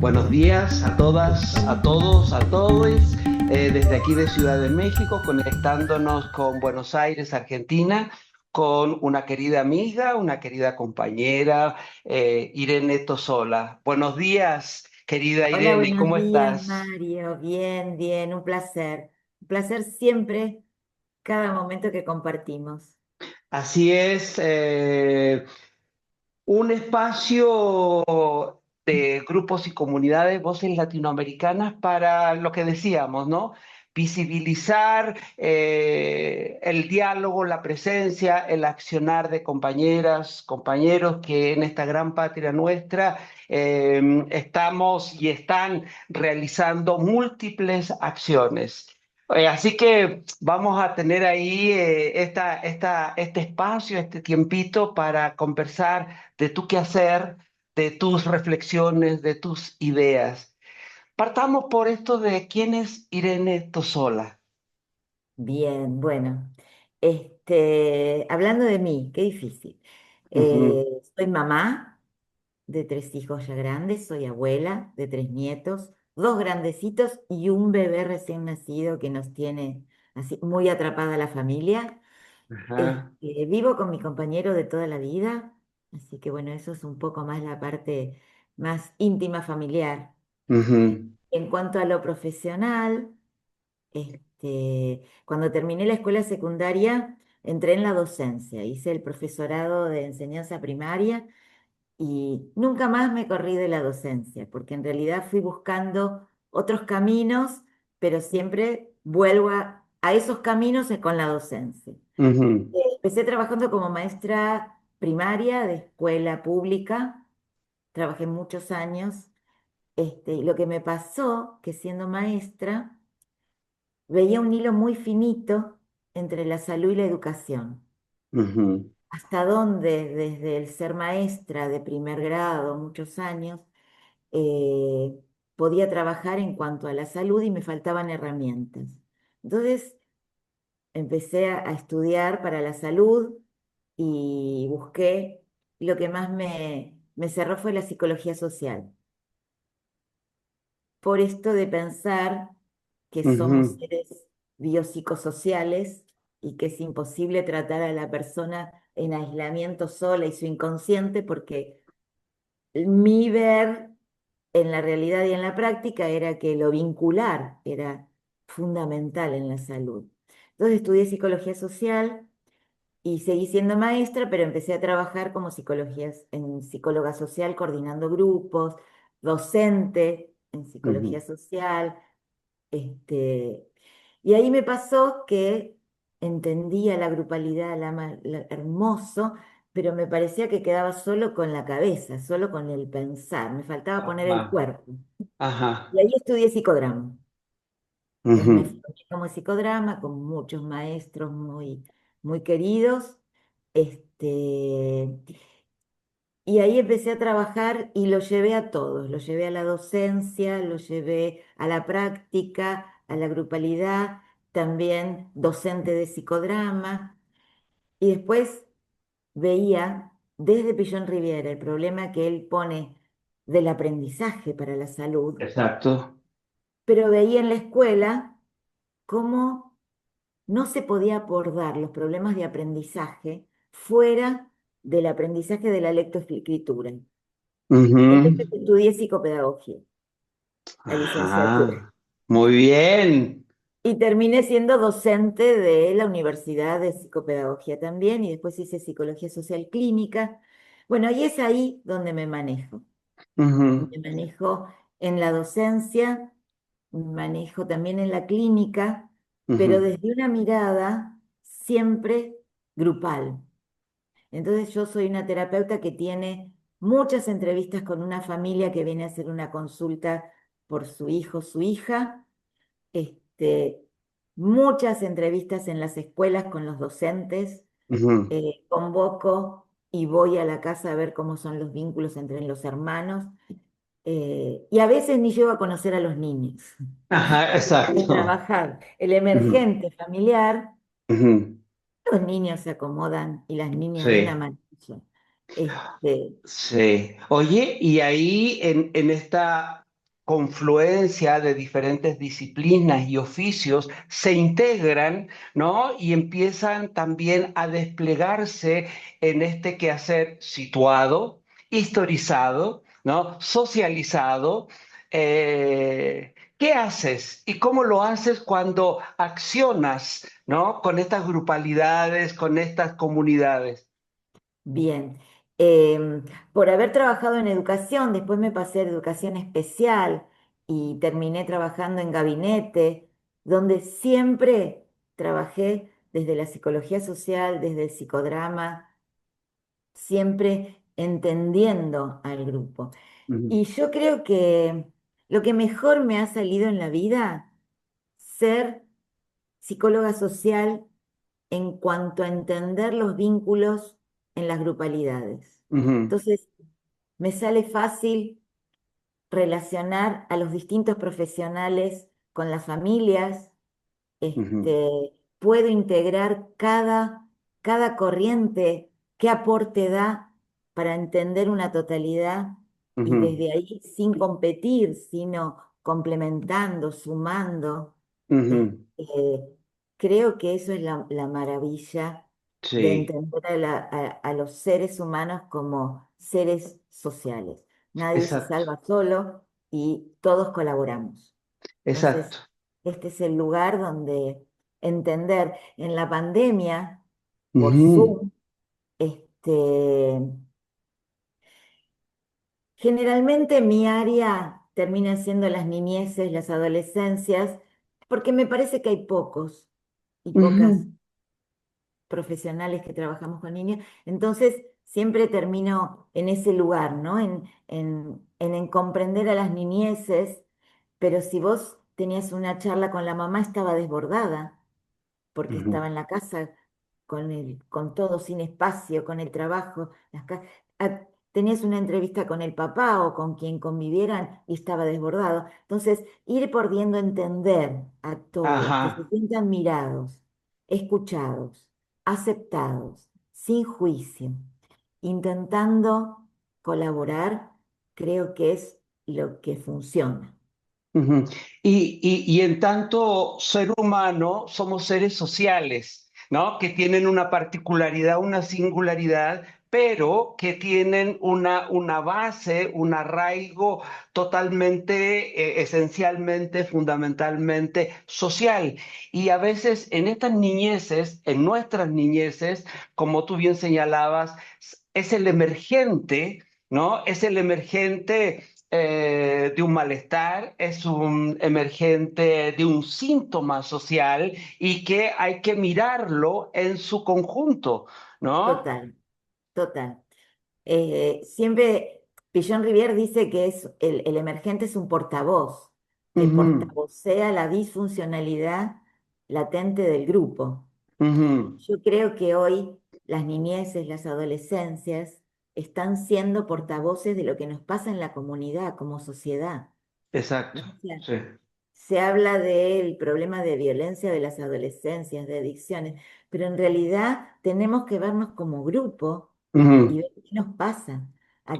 Buenos días a todas, a todos, a todos, desde aquí de Ciudad de México, conectándonos con Buenos Aires, Argentina, con una querida amiga, una querida compañera, Irene Tosola. Buenos días, querida Hola, Irene, buenos ¿cómo días, estás? Mario. Bien, bien, un placer. Un placer siempre, cada momento que compartimos. Así es, un espacio de grupos y comunidades, voces latinoamericanas para lo que decíamos, ¿no? Visibilizar el diálogo, la presencia, el accionar de compañeras, compañeros que en esta gran patria nuestra estamos y están realizando múltiples acciones. Así que vamos a tener ahí este espacio, este tiempito para conversar de tu quehacer, de tus reflexiones, de tus ideas. Partamos por esto de quién es Irene Tosola. Bien, bueno. Hablando de mí, qué difícil. Ujú. Soy mamá de tres hijos ya grandes, soy abuela de tres nietos, dos grandecitos y un bebé recién nacido que nos tiene así muy atrapada la familia. Ajá. Vivo con mi compañero de toda la vida, así que bueno, eso es un poco más la parte más íntima familiar. Ujú. En cuanto a lo profesional, cuando terminé la escuela secundaria, entré en la docencia, hice el profesorado de enseñanza primaria y nunca más me corrí de la docencia, porque en realidad fui buscando otros caminos, pero siempre vuelvo a esos caminos con la docencia. Ujú. Empecé trabajando como maestra primaria de escuela pública, trabajé muchos años. Y lo que me pasó, que siendo maestra, veía un hilo muy finito entre la salud y la educación. Ujú. Hasta dónde, desde el ser maestra de primer grado, muchos años, eh, podía trabajar en cuanto a la salud y me faltaban herramientas. Entonces, empecé a estudiar para la salud y busqué, lo que más me cerró fue la psicología social. Por esto de pensar que somos Ujú. seres biopsicosociales y que es imposible tratar a la persona en aislamiento sola y su inconsciente, porque mi ver en la realidad y en la práctica era que lo vincular era fundamental en la salud. Entonces estudié psicología social y seguí siendo maestra, pero empecé a trabajar como en psicóloga social, coordinando grupos, docente en psicología Ujú. social. Y ahí me pasó que entendía la grupalidad, hermoso, pero me parecía que quedaba solo con la cabeza, solo con el pensar, me faltaba poner el Ajá. cuerpo. Y Ajá. ahí estudié psicodrama. Entonces me Ujú. formé como psicodrama con muchos maestros muy, muy queridos. Este, y ahí empecé a trabajar y lo llevé a todos, lo llevé a la docencia, lo llevé a la práctica, a la grupalidad, también docente de psicodrama. Y después veía desde Pillón Riviera el problema que él pone del aprendizaje para la salud, Exacto. pero veía en la escuela cómo no se podía abordar los problemas de aprendizaje fuera del aprendizaje de la lectoescritura. Ujú. Entonces estudié psicopedagogía, la licenciatura, Ajá. Muy bien. y terminé siendo docente de la Universidad de Psicopedagogía también, y después hice psicología social clínica. Bueno, y es ahí donde me manejo. Ujú. Me manejo en la docencia, me manejo también en la clínica, pero Ujú. desde una mirada siempre grupal. Entonces yo soy una terapeuta que tiene muchas entrevistas con una familia que viene a hacer una consulta por su hijo, su hija, este, muchas entrevistas en las escuelas con los docentes, Ujú. convoco y voy a la casa a ver cómo son los vínculos entre los hermanos, y a veces ni llego a conocer a los niños. Ajá, Voy a exacto. trabajar el Ujú. emergente familiar. Ujú. Los niños se acomodan y las niñas de una Sí, manera. Este, sí. Oye, y ahí en esta, confluencia de diferentes disciplinas y oficios se integran, ¿no? Y empiezan también a desplegarse en este quehacer situado, historizado, ¿no? Socializado. ¿Qué haces y cómo lo haces cuando accionas, ¿no? Con estas grupalidades, con estas comunidades? Bien. Em, por haber trabajado en educación, después me pasé a educación especial y terminé trabajando en gabinete, donde siempre trabajé desde la psicología social, desde el psicodrama, siempre entendiendo al grupo. Ujú, Y yo creo que lo que mejor me ha salido en la vida, ser psicóloga social en cuanto a entender los vínculos en las grupalidades. ujú, Entonces, me sale fácil relacionar a los distintos profesionales con las familias, ujú, puedo integrar cada corriente, qué aporte da para entender una totalidad y ujú, desde ahí sin competir, sino complementando, sumando. ujú. Este, creo que eso es la maravilla de Sí, entender a los seres humanos como seres sociales. Nadie se exacto, salva solo y todos colaboramos. exacto. Entonces, este es el lugar donde entender en la pandemia por Ujú, Zoom, este, generalmente mi área termina siendo las niñeces, las adolescencias, porque me parece que hay pocos y pocas ujú, profesionales que trabajamos con niños, entonces siempre termino en ese lugar, ¿no? En comprender a las niñeces, pero si vos tenías una charla con la mamá, estaba desbordada porque ujú. estaba en la casa con todo sin espacio, con el trabajo. Tenías una entrevista con el papá o con quien convivieran y estaba desbordado. Entonces, ir pudiendo entender a todos, que se Ajá. sientan mirados, escuchados, aceptados, sin juicio, intentando colaborar, creo que es lo que funciona. Ujú. Y en tanto ser humano, somos seres sociales, ¿no? Que tienen una particularidad, una singularidad, pero que tienen una base, un arraigo totalmente, esencialmente, fundamentalmente social. Y a veces en estas niñeces, en nuestras niñeces, como tú bien señalabas, es el emergente, ¿no? Es el emergente de un malestar, es un emergente de un síntoma social y que hay que mirarlo en su conjunto, ¿no? Total, total. Siempre Pillon Rivière dice que el emergente es un portavoz, que Ujú, portavocea la disfuncionalidad latente del grupo. ujú, Yo creo que hoy las niñeces, las adolescencias están siendo portavoces de lo que nos pasa en la comunidad como sociedad, exacto, ¿no? O sea, sí. se habla del problema de violencia de las adolescencias, de adicciones, pero en realidad tenemos que vernos como grupo y Ujú, ver qué nos pasa.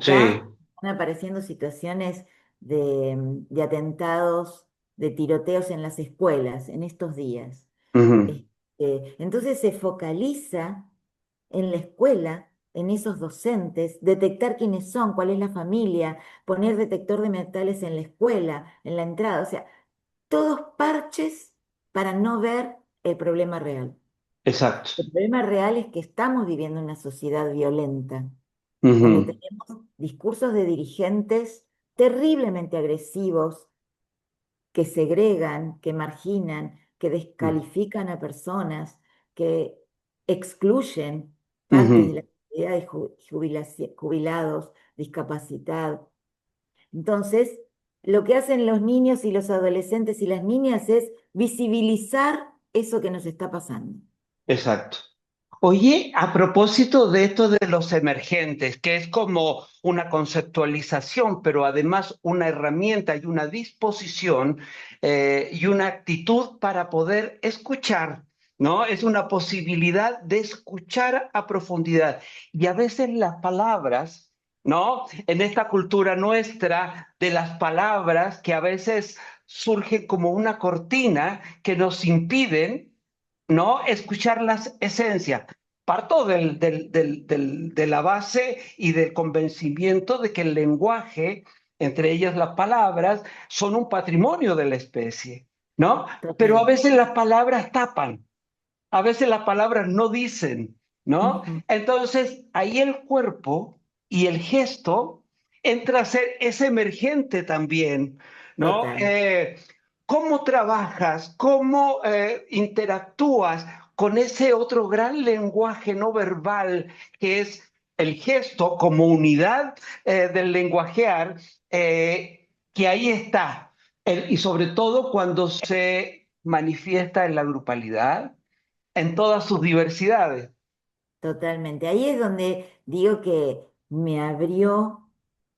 sí. Acá están apareciendo situaciones de atentados, de tiroteos en las escuelas en estos días. Ujú, Entonces se focaliza en la escuela, en esos docentes, detectar quiénes son, cuál es la familia, poner detector de metales en la escuela, en la entrada, o sea, todos parches para no ver el problema real. exacto. El problema real es que estamos viviendo una sociedad violenta, donde Ujú, tenemos discursos de dirigentes terriblemente agresivos que segregan, que marginan, que descalifican a personas, que excluyen partes de la ujú, comunidad de jubilados, discapacidad. Entonces, lo que hacen los niños y los adolescentes y las niñas es visibilizar eso que nos está pasando. exacto. Oye, a propósito de esto de los emergentes, que es como una conceptualización, pero además una herramienta y una disposición y una actitud para poder escuchar, ¿no? Es una posibilidad de escuchar a profundidad. Y a veces las palabras, ¿no? En esta cultura nuestra de las palabras que a veces surgen como una cortina que nos impiden, ¿no? Escuchar las esencias. Parto de la base y del convencimiento de que el lenguaje, entre ellas las palabras, son un patrimonio de la especie, ¿no? Pero a Total. veces las palabras tapan, a veces las palabras no dicen, ¿no? Ujú. Entonces, ahí el cuerpo y el gesto entra a ser ese emergente también, ¿no? Total. ¿Cómo trabajas? ¿Cómo interactúas con ese otro gran lenguaje no verbal que es el gesto como unidad del lenguajear, que ahí está? Y sobre todo cuando se manifiesta en la grupalidad, en todas sus diversidades. Totalmente. Ahí es donde digo que me abrió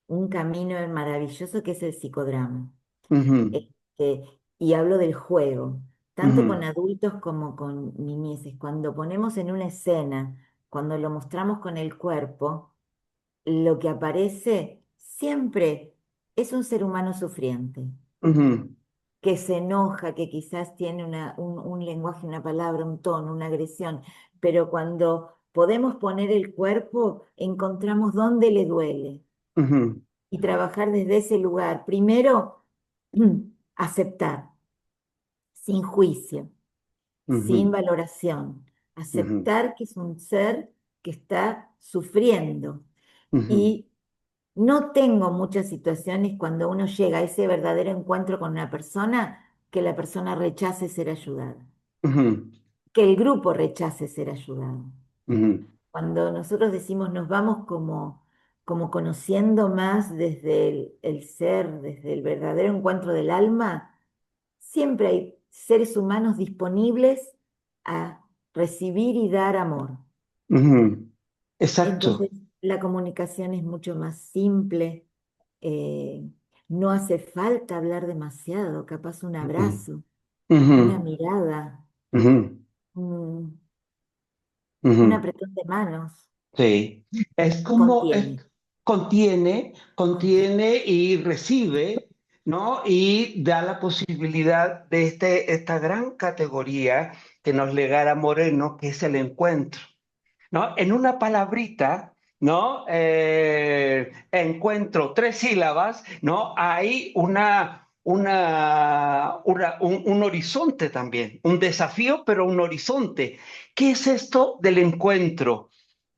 un camino maravilloso que es el psicodrama. Ujú, Este, y hablo del juego, tanto con ujú, adultos como con niñeces. Cuando ponemos en una escena, cuando lo mostramos con el cuerpo, lo que aparece siempre es un ser humano sufriente, ujú, que se enoja, que quizás tiene un lenguaje, una palabra, un tono, una agresión, pero cuando podemos poner el cuerpo, encontramos dónde le duele ujú, y trabajar desde ese lugar. Primero, aceptar, sin juicio, sin ujú, valoración, ujú, aceptar que es un ser que está sufriendo. ujú, Y no tengo muchas situaciones cuando uno llega a ese verdadero encuentro con una persona que la persona rechace ser ayudada, ujú, que el grupo rechace ser ayudado. ujú, Cuando nosotros decimos nos vamos como conociendo más desde el ser, desde el verdadero encuentro del alma, siempre hay seres humanos disponibles a recibir y dar amor. ujú. Entonces, Exacto. la comunicación es mucho más simple. eh, no hace falta hablar demasiado, capaz un Ujú, abrazo, ujú, una mirada, ujú, un, un ujú. apretón de manos, Sí. Es como contiene, contiene, contiene. contiene y recibe, ¿no? Y da la posibilidad de esta gran categoría que nos legara Moreno, que es el encuentro. ¿No? En una palabrita, ¿no? Encuentro tres sílabas, ¿no? Hay un horizonte también, un desafío, pero un horizonte. ¿Qué es esto del encuentro,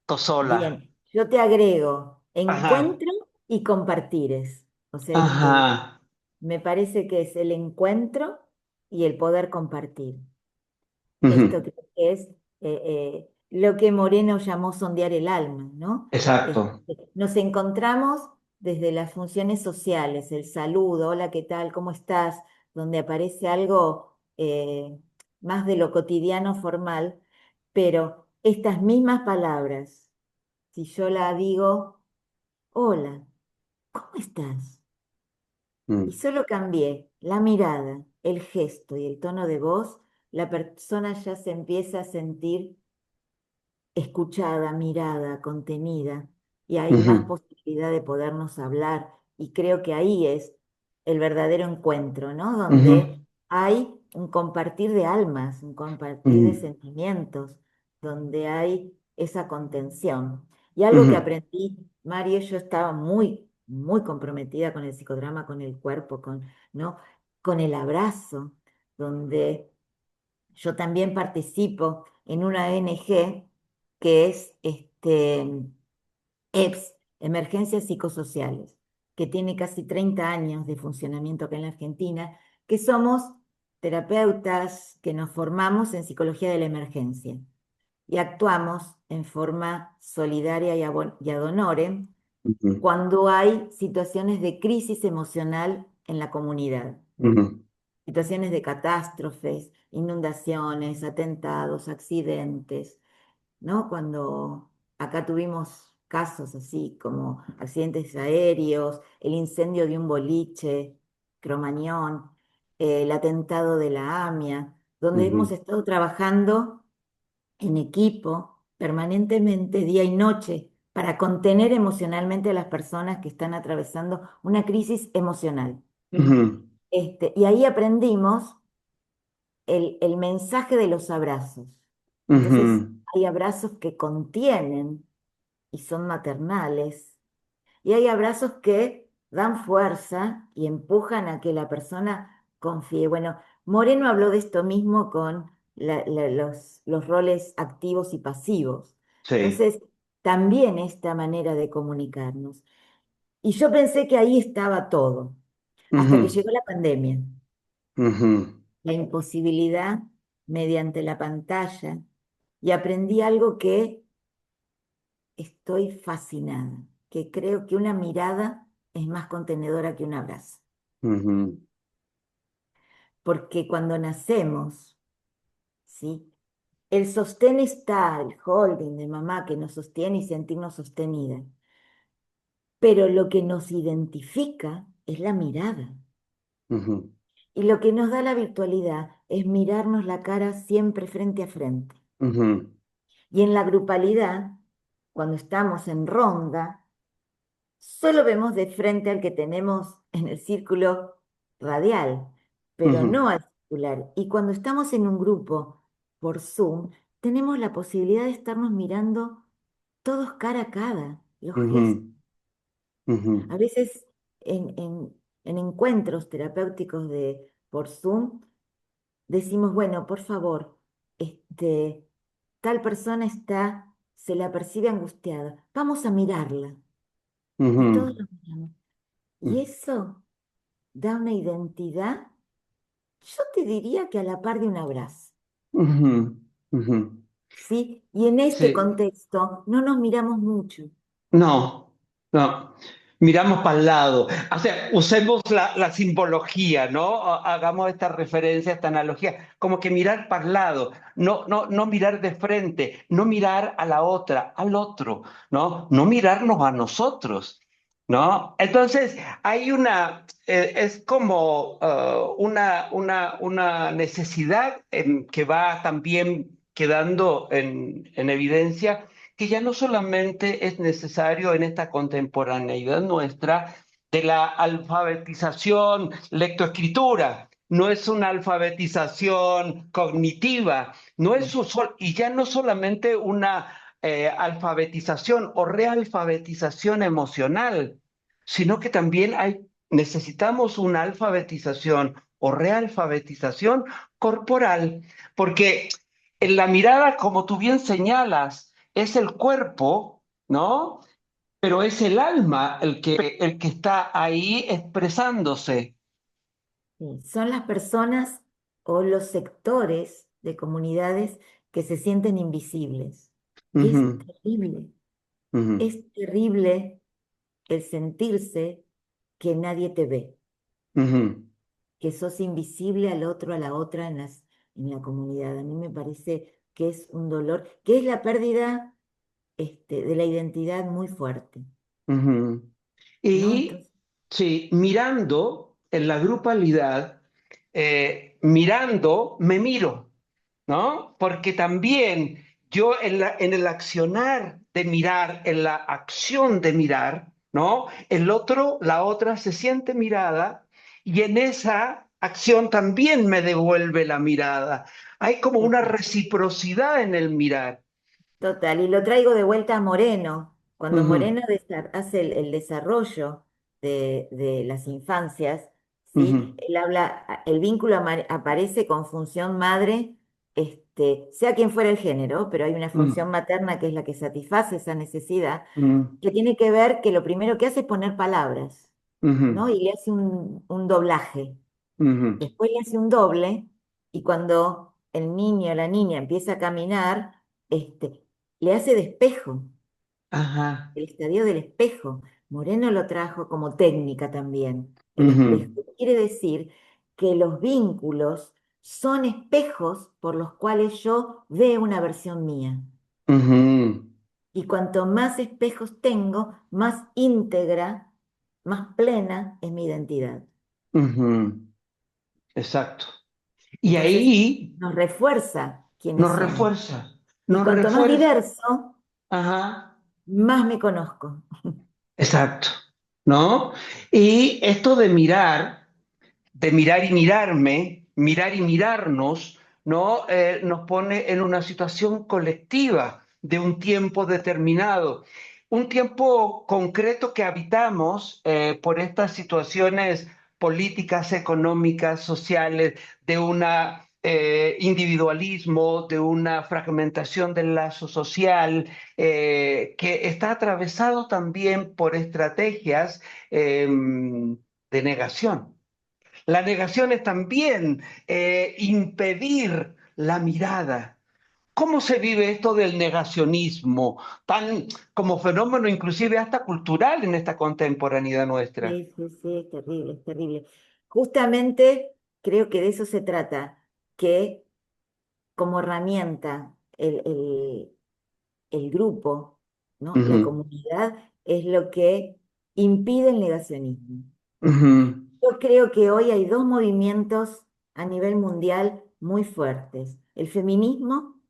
Tosola? Bien, yo te agrego Ajá, encuentro y compartires. O sea, ajá, me parece que es el encuentro y el poder compartir. Esto ujú, creo que es lo que Moreno llamó sondear el alma, ¿no? exacto. Nos encontramos desde las funciones sociales, el saludo, hola, ¿qué tal? ¿Cómo estás? Donde aparece algo más de lo cotidiano formal, pero estas mismas palabras, si yo la digo, hola, ¿cómo estás? Y Mm, solo cambié la mirada, el gesto y el tono de voz, la persona ya se empieza a sentir escuchada, mirada, contenida, y hay más ujú, posibilidad de podernos hablar. Y creo que ahí es el verdadero encuentro, ¿no? ujú, Donde hay un compartir de almas, un compartir de ujú, sentimientos, donde hay esa contención. Y algo que ujú, aprendí, Mario, yo estaba muy comprometida con el psicodrama, con el cuerpo, ¿no? Con el abrazo, donde yo también participo en una ONG que es EPS, Emergencias Psicosociales, que tiene casi 30 años de funcionamiento acá en la Argentina, que somos terapeutas que nos formamos en psicología de la emergencia y actuamos en forma solidaria y ad honorem ujú, cuando hay situaciones de crisis emocional en la comunidad, ujú, situaciones de catástrofes, inundaciones, atentados, accidentes, ¿no? Cuando acá tuvimos casos así como accidentes aéreos, el incendio de un boliche, Cromañón, el atentado de la AMIA, donde hemos ujú, estado trabajando en equipo permanentemente, día y noche, para contener emocionalmente a las personas que están atravesando una crisis emocional. Ujú, Y ahí aprendimos el mensaje de los abrazos. Entonces, ujú, hay abrazos que contienen y son maternales, y hay abrazos que dan fuerza y empujan a que la persona confíe. Bueno, Moreno habló de esto mismo con los roles activos y pasivos. sí. Entonces, también esta manera de comunicarnos. Y yo pensé que ahí estaba todo, hasta que Ujú, llegó la pandemia, ujú, la imposibilidad mediante la pantalla, y aprendí algo que estoy fascinada, que creo que una mirada es más contenedora que un abrazo. ujú, Porque cuando nacemos, ¿sí? El sostén está, el holding de mamá que nos sostiene y sentirnos sostenida. Pero lo que nos identifica es la mirada. ujú, Y lo que nos da la virtualidad es mirarnos la cara siempre frente a frente. ujú, Y en la grupalidad, cuando estamos en ronda, solo vemos de frente al que tenemos en el círculo radial, pero ujú, no al circular. Y cuando estamos en un grupo por Zoom, tenemos la posibilidad de estarnos mirando todos cara a cara, los gestos. ujú, ujú, A veces en encuentros terapéuticos por Zoom decimos, bueno, por favor, tal persona se la percibe angustiada, vamos a mirarla. Y todos ujú, lo miramos. Y ujú, eso da una identidad, yo te diría que a la par de un abrazo, ujú, ujú. ¿sí? Y en este Sí. contexto no nos miramos mucho. No, no. Miramos para el lado. O sea, usemos la simbología, ¿no? Hagamos esta referencia, esta analogía, como que mirar para el lado, no mirar de frente, no mirar a la otra, al otro, ¿no? No mirarnos a nosotros, ¿no? Entonces, hay es como una necesidad que va también quedando en evidencia que ya no solamente es necesario en esta contemporaneidad nuestra de la alfabetización, lectoescritura, no es una alfabetización cognitiva, no es y ya no solamente una alfabetización o realfabetización emocional, sino que también necesitamos una alfabetización o realfabetización corporal, porque en la mirada, como tú bien señalas, es el cuerpo, ¿no? Pero es el alma el que está ahí expresándose. Sí, son las personas o los sectores de comunidades que se sienten invisibles. Y Ujú, ujú, es terrible el sentirse que nadie te ve, ujú, que sos invisible al otro, a la otra en la comunidad. A mí me parece que es un dolor, que es la pérdida de la identidad muy fuerte, ujú. ¿no? Y Entonces, sí, mirando en la grupalidad, mirando, me miro, ¿no? Porque también yo en el accionar de mirar, en la acción de mirar, ¿no? El otro, la otra se siente mirada y en esa acción también me devuelve la mirada. Hay como una total, reciprocidad en el mirar. total. Y lo traigo de vuelta a Moreno. Cuando Ujú, Moreno hace el desarrollo de las infancias, ¿sí? ujú, Él habla, el vínculo aparece con función madre, sea quien fuera el género, pero hay una función ujú, materna que es la que satisface esa necesidad, ujú, que tiene que ver que lo primero que hace es poner palabras, ¿no? ujú, Y le hace un doblaje. ujú. Después le hace un doble y cuando el niño o la niña empieza a caminar, le hace de espejo, Ajá. el estadio del espejo. Moreno lo trajo como técnica también. El espejo Ujú, quiere decir que los vínculos son espejos por los cuales yo veo una versión mía. ujú, Y cuanto más espejos tengo, más íntegra, más plena es mi identidad. ujú. Exacto. Y Entonces, ahí nos refuerza quiénes nos somos. refuerza, Y nos cuanto más refuerza. diverso, Ajá. más me conozco. Exacto, ¿no? Y esto de mirar y mirarme, mirar y mirarnos, ¿no? Nos pone en una situación colectiva de un tiempo determinado, un tiempo concreto que habitamos por estas situaciones políticas, económicas, sociales, de un individualismo, de una fragmentación del lazo social, que está atravesado también por estrategias de negación. La negación es también impedir la mirada. ¿Cómo se vive esto del negacionismo, tan como fenómeno inclusive hasta cultural en esta contemporaneidad nuestra? Sí, sí, sí, es terrible, es terrible. Justamente creo que de eso se trata, que como herramienta el grupo, ¿no? La Ujú, comunidad es lo que impide el negacionismo. ujú, Yo creo que hoy hay dos movimientos a nivel mundial muy fuertes, el feminismo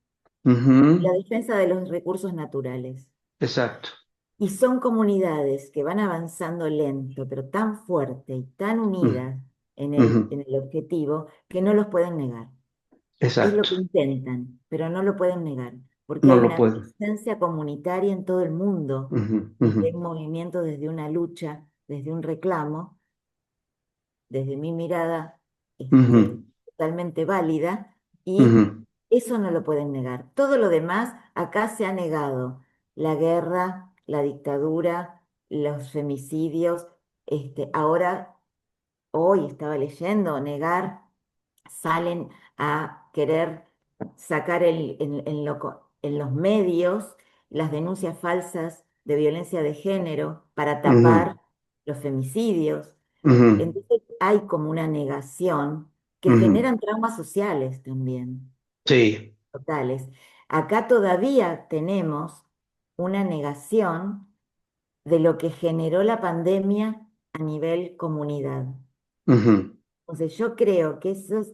y la ujú. defensa de los recursos naturales. Exacto. Y son comunidades que van avanzando lento, pero tan fuerte y tan Ujú, unidas ujú. en el objetivo que no los pueden negar. Es lo Exacto. que intentan, pero no lo pueden negar, porque No hay lo una puedo. presencia comunitaria en todo el mundo, Ujú, ujú, desde un movimiento, desde una lucha, desde un reclamo, desde mi mirada, ujú, totalmente válida, y ujú, eso no lo pueden negar. Todo lo demás acá se ha negado. La guerra, la dictadura, los femicidios, ahora, hoy estaba leyendo, negar, salen a querer sacar en los medios las denuncias falsas de violencia de género para ujú, tapar los femicidios. ujú, Entonces hay como una negación que ujú. generan traumas sociales también, Sí. totales. Acá todavía tenemos una negación de lo que generó la pandemia a nivel comunidad. Ujú, Entonces yo creo que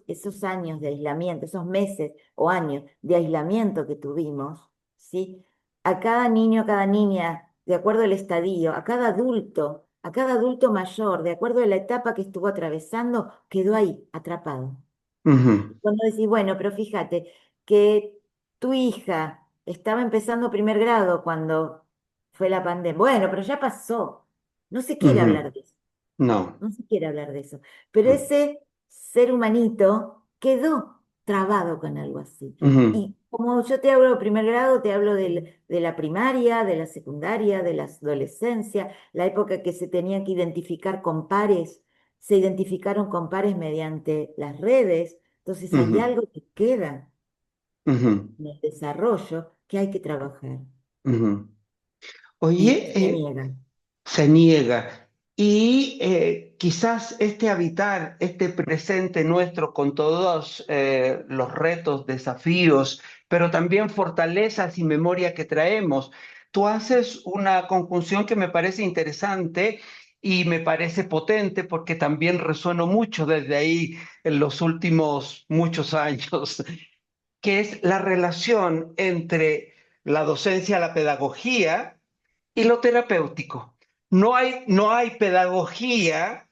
esos años de aislamiento, esos meses o años de aislamiento que tuvimos, ¿sí? A cada niño, a cada niña, de acuerdo al estadio, a cada adulto mayor, de acuerdo a la etapa que estuvo atravesando, quedó ahí, atrapado. ujú, Cuando decís, bueno, pero fíjate que tu hija estaba empezando primer grado cuando fue la pandemia. Bueno, pero ya pasó. No se quiere ujú. hablar de eso. No. No se quiere hablar de eso. Pero ese ser humanito quedó trabado con algo así. Ujú, Y como yo te hablo de primer grado, te hablo de la primaria, de la secundaria, de la adolescencia, la época que se tenía que identificar con pares, se identificaron con pares mediante las redes. Entonces hay ujú, algo que queda ujú, en el desarrollo que hay que trabajar ujú. y Oye, se niega. se niega. Y quizás este habitar, este presente nuestro con todos los retos, desafíos, pero también fortalezas y memoria que traemos, tú haces una conjunción que me parece interesante y me parece potente porque también resueno mucho desde ahí en los últimos muchos años, que es la relación entre la docencia, la pedagogía y lo terapéutico. No hay pedagogía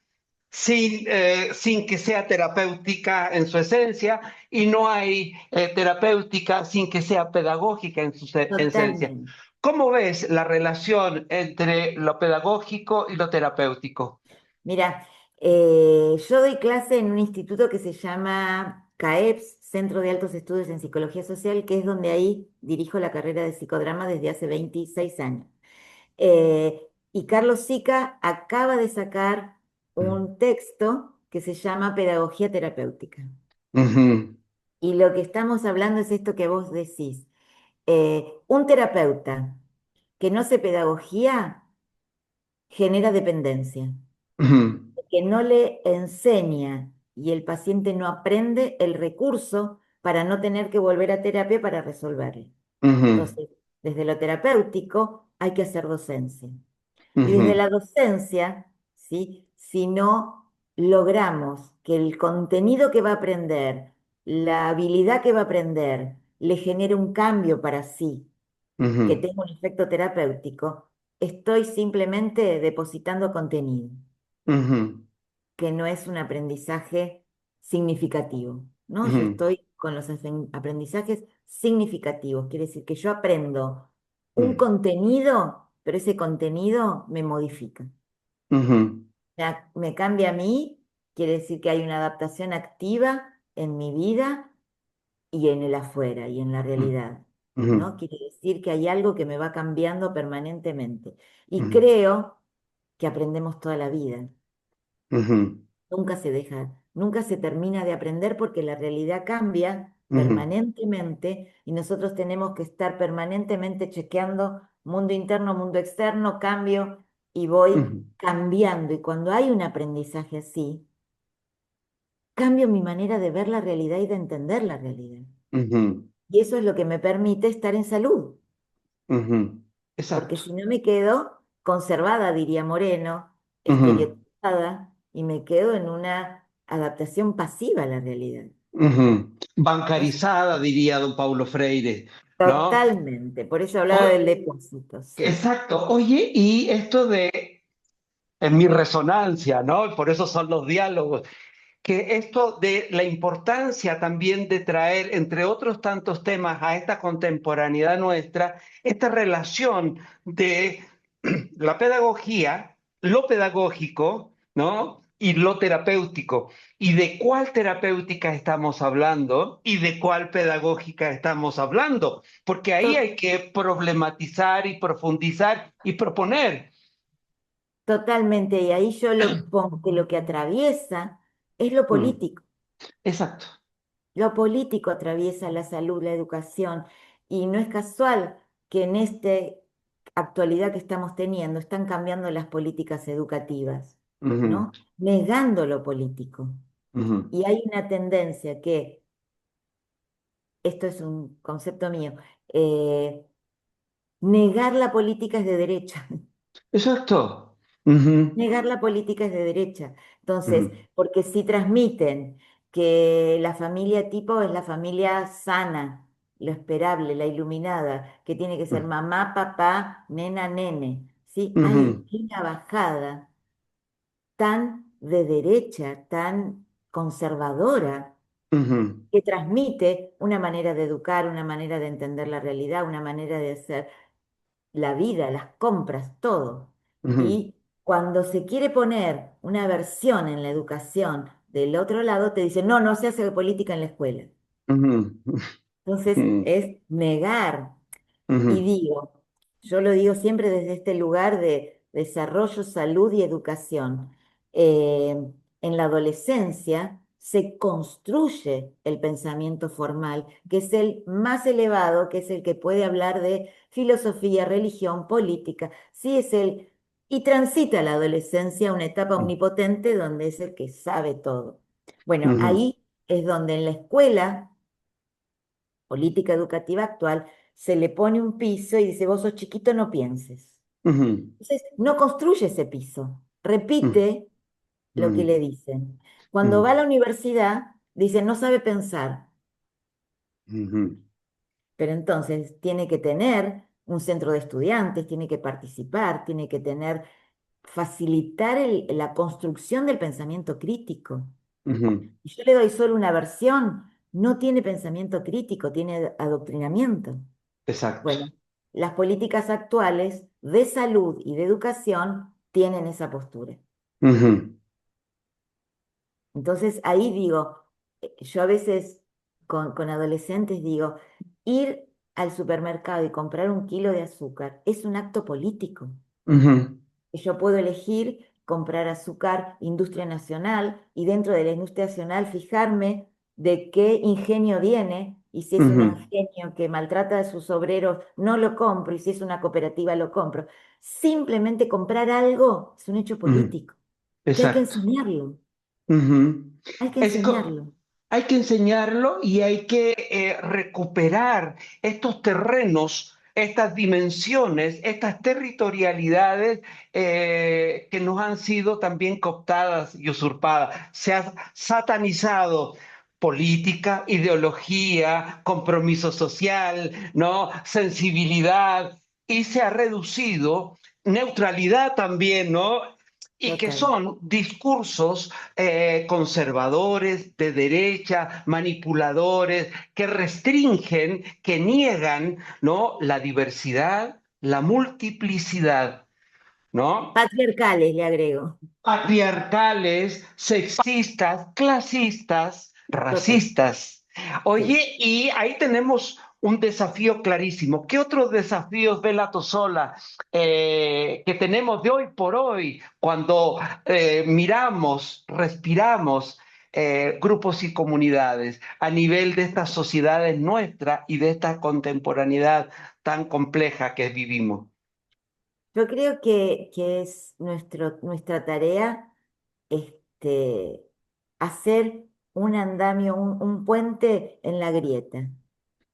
sin que sea terapéutica en su esencia y no hay terapéutica sin que sea pedagógica en su esencia. Totalmente. ¿Cómo ves la relación entre lo pedagógico y lo terapéutico? Mira, yo doy clase en un instituto que se llama CAEPS, Centro de Altos Estudios en Psicología Social, que es donde ahí dirijo la carrera de psicodrama desde hace 26 años. Y Carlos Sica acaba de sacar Mm. un texto que se llama Pedagogía Terapéutica. Ujú, Y lo que estamos hablando es esto que vos decís. Un terapeuta que no hace pedagogía genera dependencia. ujú, Que no le enseña y el paciente no aprende el recurso para no tener que volver a terapia para resolverlo. ujú, Entonces, desde lo terapéutico hay que hacer docencia. Y desde ujú, la docencia, ¿sí? Si no logramos que el contenido que va a aprender, la habilidad que va a aprender, le genere un cambio para sí, que ujú, tenga un efecto terapéutico, estoy simplemente depositando contenido, ujú, que no es un aprendizaje significativo, ¿no? Yo ujú, estoy con los aprendizajes significativos, quiere decir que yo aprendo un ujú, contenido, pero ese contenido me modifica. ujú, Me cambia a mí, quiere decir que hay una adaptación activa en mi vida y en el afuera y en la realidad, ujú, ¿no? Quiere decir que hay algo que me va cambiando permanentemente. Y ujú, creo que aprendemos toda la vida. ujú, Nunca se deja, nunca se termina de aprender porque la realidad cambia ujú, permanentemente y nosotros tenemos que estar permanentemente chequeando mundo interno, mundo externo, cambio y voy ujú, cambiando. Y cuando hay un aprendizaje así, cambio mi manera de ver la realidad y de entender la realidad. ujú, Y eso es lo que me permite estar en salud, ujú. porque Exacto. si no me quedo conservada, diría Moreno, Ujú, estereotipada, y me quedo en una adaptación pasiva a la realidad. ujú. Entonces, Bancarizada, diría don Paulo Freire, ¿no? totalmente, por eso hablaba O- del depósito, sí. exacto. Oye, y esto de, en mi resonancia, ¿no? Por eso son los diálogos. Que esto de la importancia también de traer, entre otros tantos temas, a esta contemporaneidad nuestra, esta relación de la pedagogía, lo pedagógico, ¿no? Y lo terapéutico. Y de cuál terapéutica estamos hablando y de cuál pedagógica estamos hablando. Porque ahí To- hay que problematizar y profundizar y proponer. Totalmente, y ahí yo lo pongo que lo que atraviesa es lo Mm, político. exacto. Lo político atraviesa la salud, la educación, y no es casual que en esta actualidad que estamos teniendo están cambiando las políticas educativas, Ujú, ¿no? Negando lo político. ujú. Y hay una tendencia que, esto es un concepto mío, eh, negar la política es de derecha. Exacto. Ujú, Negar la política es de derecha. Entonces, ujú, porque si transmiten que la familia tipo es la familia sana, lo esperable, la iluminada, que tiene que ser mamá, papá, nena, nene, ¿sí? Hay ujú, una bajada tan de derecha, tan conservadora, ujú, que transmite una manera de educar, una manera de entender la realidad, una manera de hacer la vida, las compras, todo. ujú, Y cuando se quiere poner una versión en la educación del otro lado, te dicen, no, no se hace política en la escuela. ujú, Entonces ujú, es negar. Y ujú, digo, yo lo digo siempre desde este lugar de desarrollo, salud y educación. Eh, en la adolescencia se construye el pensamiento formal, que es el más elevado, que es el que puede hablar de filosofía, religión, política. Sí, es el... Y transita la adolescencia una etapa omnipotente donde es el que sabe todo. Bueno, ujú, ahí es donde en la escuela política educativa actual, se le pone un piso y dice, vos sos chiquito, no pienses. ujú, Entonces, no construye ese piso, repite lo que le dicen. Cuando va a ujú, la universidad, dice, no sabe pensar, ujú, pero entonces tiene que tener un centro de estudiantes, tiene que participar, tiene que tener, facilitar la construcción del pensamiento crítico. ujú. Y yo le doy solo una versión, no tiene pensamiento crítico, tiene adoctrinamiento. Exacto. Bueno, las políticas actuales de salud y de educación tienen esa postura. Ujú, Entonces ahí digo, yo a veces con adolescentes digo, ir al supermercado y comprar un kilo de azúcar es un acto político. ujú, Yo puedo elegir comprar azúcar, industria nacional, y dentro de la industria nacional fijarme de qué ingenio viene, y si es un ujú, ingenio que maltrata a sus obreros, no lo compro, y si es una cooperativa, lo compro. Simplemente comprar algo es un hecho ujú. político, que hay que Exacto. enseñarlo, Ujú. hay que Es co- enseñarlo. Hay que enseñarlo y hay que recuperar estos terrenos, estas dimensiones, estas territorialidades que nos han sido también cooptadas y usurpadas. Se ha satanizado política, ideología, compromiso social, ¿no? Sensibilidad, y se ha reducido neutralidad también, ¿no? Y que Total. son discursos conservadores, de derecha, manipuladores, que restringen, que niegan, ¿no? La diversidad, la multiplicidad, ¿no? Patriarcales, le agrego. Patriarcales, sexistas, clasistas, Total. racistas. Sí. Oye, y ahí tenemos un desafío clarísimo. ¿Qué otros desafíos ve la Tosola que tenemos de hoy por hoy cuando miramos, respiramos grupos y comunidades a nivel de estas sociedades nuestras y de esta contemporaneidad tan compleja que vivimos? Yo creo que es nuestra tarea este, hacer un andamio, un puente en la grieta.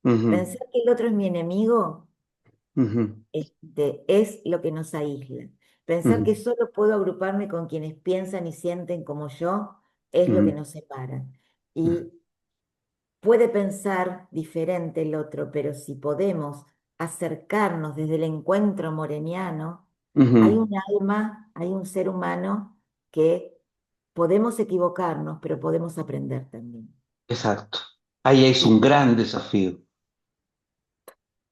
Ujú, Pensar que el otro es mi enemigo, ujú, es lo que nos aísla. Pensar que ujú, solo puedo agruparme con quienes piensan y sienten como yo es lo que ujú, nos separa. ujú. Y puede pensar diferente el otro, pero si podemos acercarnos desde el encuentro moreniano, hay Ujú, un alma, hay un ser humano que podemos equivocarnos, pero podemos aprender también. exacto. Ahí es un Y gran desafío.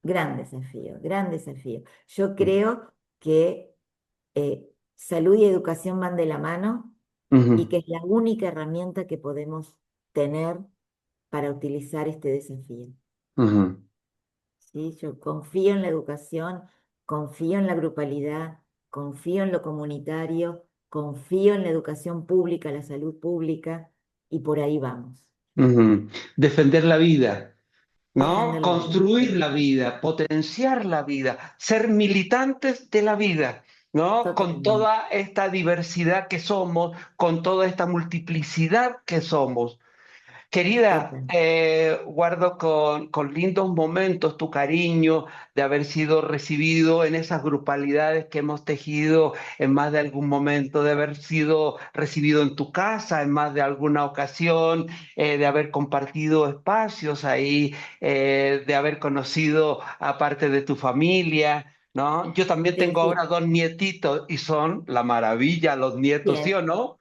gran desafío, gran desafío. Yo creo que salud y educación van de la mano y Ujú, que es la única herramienta que podemos tener para utilizar este desafío. ujú, ¿Sí? Yo confío en la educación, confío en la grupalidad, confío en lo comunitario, confío en la educación pública, la salud pública, y por ahí vamos. ujú. Defender la vida, ¿no? Defender la vida. Construir Sí, la vida, potenciar la vida, ser militantes de la vida, ¿no? Con totalmente. toda esta diversidad que somos, con toda esta multiplicidad que somos. Querida, Total. guardo con lindos momentos tu cariño de haber sido recibido en esas grupalidades que hemos tejido en más de algún momento, de haber sido recibido en tu casa en más de alguna ocasión, de haber compartido espacios ahí, de haber conocido a parte de tu familia, ¿no? Yo también Sí, tengo ahora sí. dos nietitos y son la maravilla los nietos, ¿sí Bien. o no?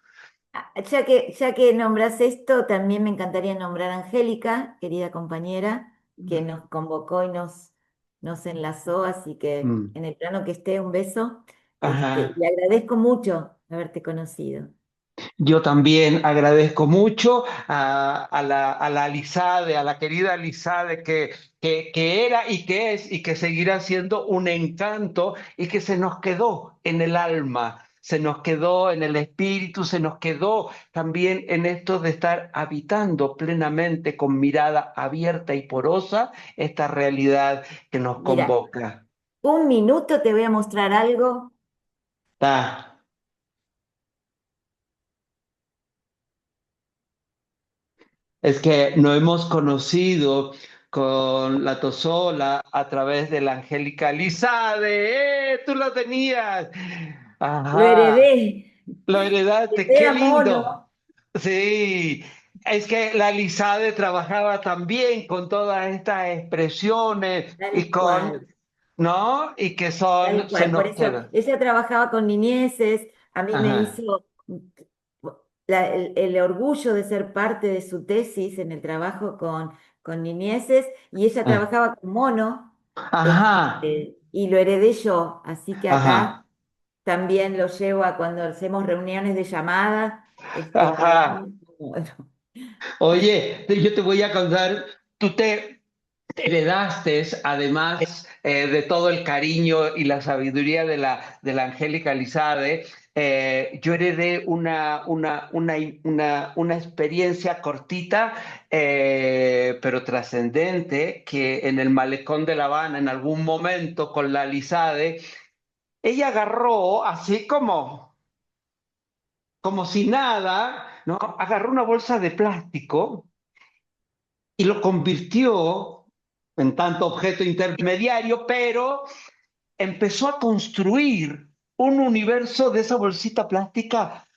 Ya que nombras esto, también me encantaría nombrar a Angélica, querida compañera, que nos convocó y nos enlazó, así que Mm. en el plano que esté, un beso. Ajá. Le agradezco mucho haberte conocido. Yo también agradezco mucho a la Lizade, a la querida Lizade que era y que es y que seguirá siendo un encanto y que se nos quedó en el alma, se nos quedó en el espíritu, se nos quedó también en esto de estar habitando plenamente con mirada abierta y porosa esta realidad que nos Mira, convoca. un minuto te voy a mostrar algo. Ah, es que no hemos conocido con la Tosola a través de la Angélica Lizade. Tú lo tenías. Lo Ajá, heredé, lo heredaste. heredé Qué a lindo. Mono, Sí, es que la Lizade trabajaba también con todas estas expresiones y tal con, cual. ¿no? Y que Tal se cual, por nos eso quedan. ella trabajaba con niñeces, a mí me Ajá, hizo el orgullo de ser parte de su tesis en el trabajo con niñeces y ella ah, trabajaba con mono, ajá, y lo heredé yo, así que acá ajá, también lo llevo a cuando hacemos reuniones de llamada, ajá. trabajamos con mono. Oye, yo te voy a contar, tú te heredaste, además de todo el cariño y la sabiduría de la Angélica Lizade, yo heredé una experiencia cortita, pero trascendente, que en el malecón de La Habana, en algún momento con la Lizade, ella agarró así como si nada, ¿no? Agarró una bolsa de plástico y lo convirtió en tanto objeto intermediario, pero empezó a construir un universo de esa bolsita plástica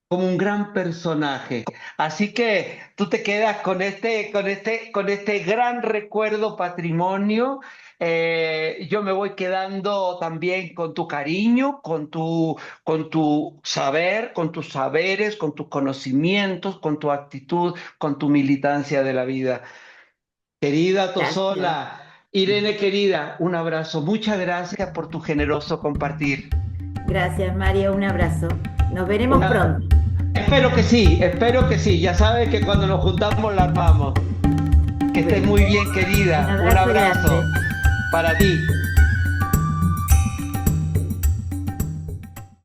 como un gran personaje. Así que tú te quedas con este gran recuerdo patrimonio. Yo me voy quedando también con tu cariño, con tu saber, con tus saberes, con tus conocimientos, con tu actitud, con tu militancia de la vida. Querida Gracias. Tosola, Irene querida, un abrazo. Muchas gracias por tu generoso compartir. Gracias, María. Un abrazo. Nos veremos Una- pronto. Espero que sí, espero que sí. Ya sabes que cuando nos juntamos la armamos. Que estés Bueno, muy bien, un querida. Un abrazo abrazo grande. para ti.